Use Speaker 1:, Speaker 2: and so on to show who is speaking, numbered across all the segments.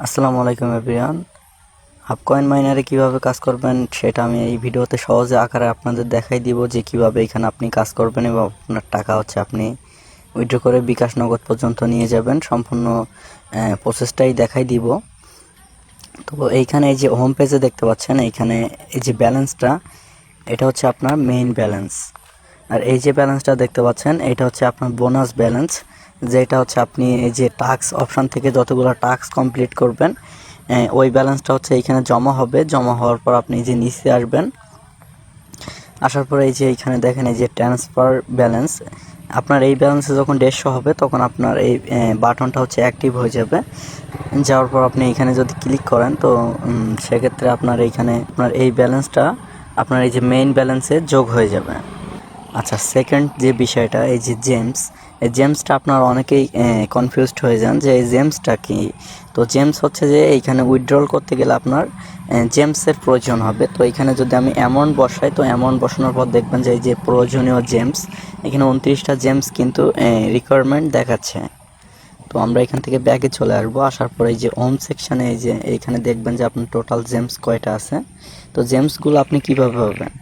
Speaker 1: আসসালামু আলাইকুম এভরিওয়ান। আপকয়েন মাইনারে কিভাবে কাজ করবেন সেটা আমি এই ভিডিওতে সহজে আকারে আপনাদের দেখাই দিব যে কিভাবে এখানে আপনি কাজ করবেন এবং আপনার টাকা আপনি উইথড্র করে বিকাশ নগদ পর্যন্ত নিয়ে যাবেন। সম্পূর্ণ প্রসেসটাই দেখাই দিব। তো এইখানে এই যে হোম পেজে দেখতে পাচ্ছেন, এইখানে এই যে ব্যালেন্সটা, এটা হচ্ছে আপনার মেইন ব্যালেন্স। আর এই যে ব্যালেন্সটা দেখতে পাচ্ছেন, এটা হচ্ছে আপনার বোনাস ব্যালেন্স, যেটা হচ্ছে আপনি এই যে টাস্ক অপশান থেকে যতগুলো টাস্ক কমপ্লিট করবেন ওই ব্যালেন্সটা হচ্ছে এইখানে জমা হবে। জমা হওয়ার পর আপনি যে নিচে আসবেন, আসার পরে এই যে এইখানে দেখেন এই যে ট্রান্সফার ব্যালেন্স, আপনার এই ব্যালেন্সে যখন 150 হবে তখন আপনার এই বাটনটা হচ্ছে অ্যাক্টিভ হয়ে যাবে। যাওয়ার পর আপনি এখানে যদি ক্লিক করেন তো সেক্ষেত্রে আপনার এইখানে আপনার এই ব্যালেন্সটা আপনার এই যে মেইন ব্যালেন্সে যোগ হয়ে যাবে। আচ্ছা, সেকেন্ড যে বিষয়টা, এই যে জেমস, এই জেমসটা আপনারা অনেকেই কনফিউজড হয়ে যান যে এই জেমসটা কি। তো জেমস হচ্ছে যে এইখানে উইথড্রল করতে গেলে আপনার জেমসের প্রয়োজন হবে। তো এখানে যদি আমি অ্যামাউন্ট বসাই, তো অ্যামাউন্ট বসানোর পর দেখবেন যে এই যে প্রয়োজনীয় জেমস, এখানে 29টা জেমস কিন্তু রিকোয়ারমেন্ট দেখাচ্ছে। তো আমরা এখান থেকে ব্যাগে চলে আসবো। আসার পরে এই যে হোম সেকশানে এই যে এইখানে দেখবেন যে আপনার টোটাল জেমস কয়টা আছে। তো জেমসগুলো আপনি কীভাবে পাবেন?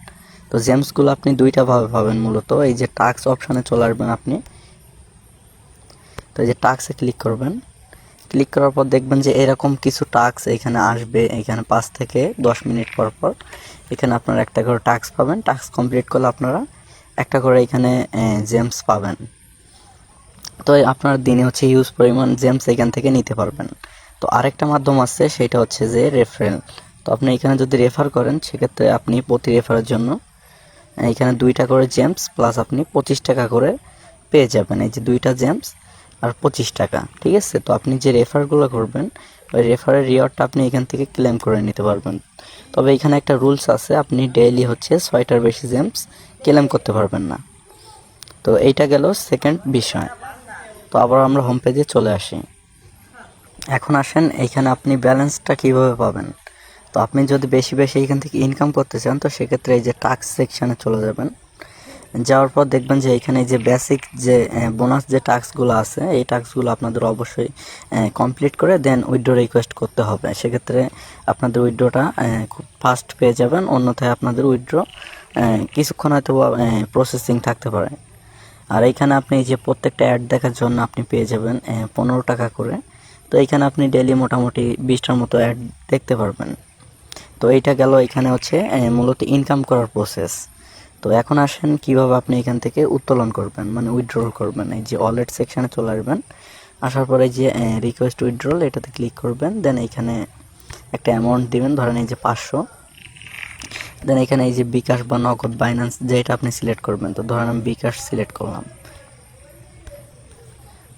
Speaker 1: তো জেমসগুলো আপনি দুইটাভাবে পাবেন মূলত। এই যে টাস্ক অপশানে চলে আসবেন আপনি। তো এই যে টাস্কে ক্লিক করবেন। ক্লিক করার পর দেখবেন যে এরকম কিছু টাস্ক এখানে আসবে। এখানে 5 থেকে 10 মিনিট পর পর এখানে আপনারা একটা করে টাস্ক পাবেন। টাস্ক কমপ্লিট করলে আপনারা একটা করে এখানে জেমস পাবেন। তো আপনার দিনে হচ্ছে হিউজ পরিমাণ জেমস এখান থেকে নিতে পারবেন। তো আরেকটা মাধ্যম আছে, সেটা হচ্ছে যে রেফারেল। তো আপনি এখানে যদি রেফার করেন সেক্ষেত্রে আপনি প্রতি রেফারের জন্য এখানে 2টা করে জেমস প্লাস আপনি 25 টাকা করে পেয়ে যাবেন। এই যে 2টা জেমস আর 25 টাকা, ঠিক আছে। তো আপনি যে রেফারগুলো করবেন ওই রেফারের রিওয়ার্ডটা আপনি এখান থেকে ক্লেম করে নিতে পারবেন। তবে এখানে একটা রুলস আছে, আপনি ডেইলি হচ্ছে 6টার বেশি জেমস ক্লেম করতে পারবেন না। তো এইটা গেল সেকেন্ড বিষয়। তো আবার আমরা হোম পেজে চলে আসি। এখন আসেন এইখানে আপনি ব্যালেন্সটা কিভাবে পাবেন। তো আপনি যদি বেশি বেশি এখান থেকে ইনকাম করতে চান তো সেক্ষেত্রে এই যে টাস্ক সেকশানে চলে যাবেন। যাওয়ার পর দেখবেন যে এখানে যে বেসিক যে বোনাস যে টাস্কগুলো আছে, এই টাস্কগুলো আপনাদের অবশ্যই কমপ্লিট করে দেন উইথড্র রিকোয়েস্ট করতে হবে। সেক্ষেত্রে আপনাদের উইথড্রটা খুব ফাস্ট পেয়ে যাবেন। অন্যথায় আপনাদের উইথড্র কিছুক্ষণ হয়তো প্রসেসিং থাকতে পারে। আর এইখানে আপনি এই যে প্রত্যেকটা অ্যাড দেখার জন্য আপনি পেয়ে যাবেন 15 টাকা করে। তো এইখানে আপনি ডেইলি মোটামুটি 20টার মতো অ্যাড দেখতে পারবেন। তো এইটা গেল এখানে হচ্ছে মূলত ইনকাম করার প্রসেস। তো এখন আসেন কিভাবে আপনি এখান থেকে উত্তোলন করবেন, মানে উইথড্রল করবেন। এই যে ওয়ালেট সেকশানে চলে আসবেন। আসার পরে যে রিকোয়েস্ট উইথড্রল এটাতে ক্লিক করবেন। দেন এইখানে একটা অ্যামাউন্ট দিবেন, ধরেন এই যে 500। দেন এখানে এই যে বিকাশ বা নগদ বাইন্যান্স যেটা আপনি সিলেক্ট করবেন। তো ধরেন আমি বিকাশ সিলেক্ট করলাম।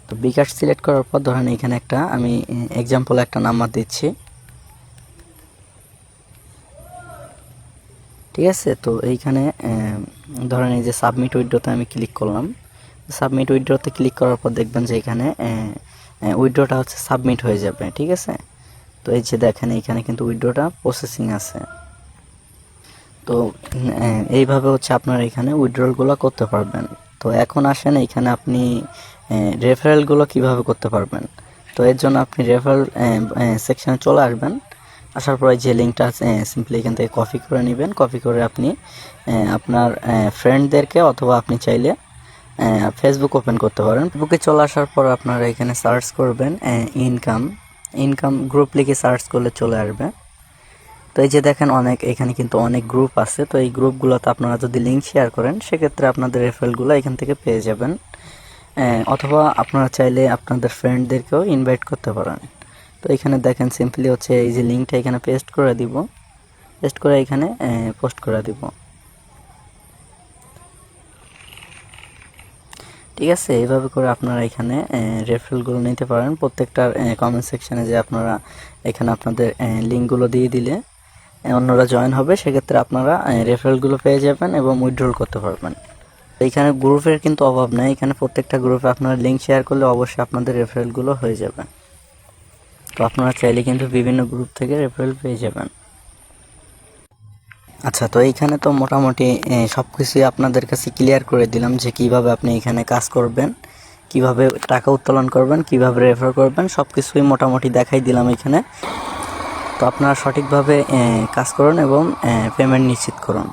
Speaker 1: তো বিকাশ সিলেক্ট করার পর ধরেন এখানে একটা আমি এক্সাম্পল একটা নাম্বার দিচ্ছি, ঠিক আছে। তো এইখানে ধরেন এই যে সাবমিট উইথড্রতে আমি ক্লিক করলাম। সাবমিট উইথড্রতে ক্লিক করার পর দেখবেন যে এখানে উইথড্রটা হচ্ছে সাবমিট হয়ে যাবে, ঠিক আছে। তো এই যে দেখেন এইখানে কিন্তু উইথড্রটা প্রসেসিং আছে। তো এইভাবে হচ্ছে আপনারা এখানে উইথড্রলগুলো করতে পারবেন। তো এখন আসেন এইখানে আপনি রেফারেলগুলো কিভাবে করতে পারবেন। তো এর জন্য আপনি রেফারেল সেকশানে চলে আসবেন। আসার পরে যে লিঙ্কটা সিম্পলি এখান থেকে কপি করে নেবেন। কপি করে আপনি আপনার ফ্রেন্ডদেরকে অথবা আপনি চাইলে ফেসবুক ওপেন করতে পারেন। ফেসবুকে চলে আসার পর আপনারা এখানে সার্চ করবেন ইনকাম গ্রুপ লিখে সার্চ করলে চলে আসবে। তো এই যে দেখেন এখানে কিন্তু অনেক গ্রুপ আছে। তো এই গ্রুপগুলোতে আপনারা যদি লিঙ্ক শেয়ার করেন সেক্ষেত্রে আপনাদের রেফারেলগুলো এখান থেকে পেয়ে যাবেন। অথবা আপনারা চাইলে আপনাদের ফ্রেন্ডদেরকেও ইনভাইট করতে পারেন। তো এখানে দেখেন সিম্পলি হচ্ছে এই যে লিঙ্কটা এখানে পেস্ট করে দিব, পেস্ট করে এখানে পোস্ট করে দিব, ঠিক আছে। এইভাবে করে আপনারা এখানে রেফারেলগুলো নিতে পারেন। প্রত্যেকটার কমেন্ট সেকশানে যে আপনারা এখানে আপনাদের লিঙ্কগুলো দিয়ে দিলে অন্যরা জয়েন হবে। সেক্ষেত্রে আপনারা রেফারেলগুলো পেয়ে যাবেন এবং উইথড্রল করতে পারবেন। এইখানে গ্রুপের কিন্তু অভাব নেই। এখানে প্রত্যেকটা গ্রুপে আপনারা লিঙ্ক শেয়ার করলে অবশ্যই আপনাদের রেফারেলগুলো হয়ে যাবে। তো আপনারা চাইলে কিন্তু বিভিন্ন গ্রুপ থেকে রেফারেল পেয়ে যাবেন। আচ্ছা, তো এইখানে তো মোটামুটি সব কিছুই আপনাদের কাছে ক্লিয়ার করে দিলাম যে কিভাবে আপনি এখানে কাজ করবেন কিভাবে টাকা উত্তোলন করবেন, কিভাবে রেফার করবেন, সব কিছুই মোটামুটি দেখাই দিলাম এখানে। তো আপনারা সঠিকভাবে কাজ করুন এবং পেমেন্ট নিশ্চিত করুন।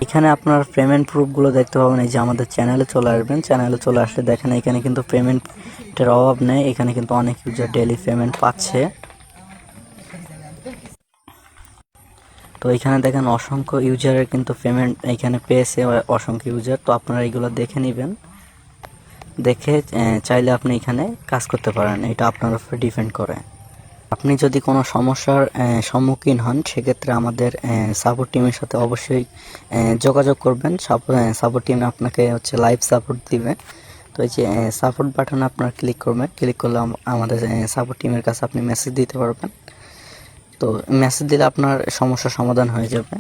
Speaker 1: এখানে আপনার পেমেন্ট প্রুফগুলো দেখতে পাবেন। এই যে আমাদের চ্যানেলে চলে আসবেন, চ্যানেলে চলে আসলে দেখেন এখানে কিন্তু পেমেন্টের অভাব নেই। এখানে কিন্তু অনেক ইউজার ডেইলি পেমেন্ট পাচ্ছে। তো এখানে দেখেন অসংখ্য ইউজারের কিন্তু পেমেন্ট এখানে পেয়েছে, অসংখ্য ইউজার। তো আপনারা এগুলো দেখে নেবেন, দেখে চাইলে আপনি এখানে কাজ করতে পারেন। এটা আপনার উপর ডিপেন্ড করে। আপনি যদি কোনো সমস্যার সম্মুখীন হন, সেক্ষেত্রে আমাদের সাপোর্ট টিমের সাথে অবশ্যই যোগাযোগ করবেন। সাপোর্ট টিম আপনাকে হচ্ছে লাইভ সাপোর্ট দিবে। তো এই যে সাপোর্ট বাটনে আপনার ক্লিক করবেন, ক্লিক করলে আমাদের সাপোর্ট টিমের কাছে আপনি মেসেজ দিতে পারবেন। তো মেসেজ দিলে আপনার সমস্যার সমাধান হয়ে যাবে।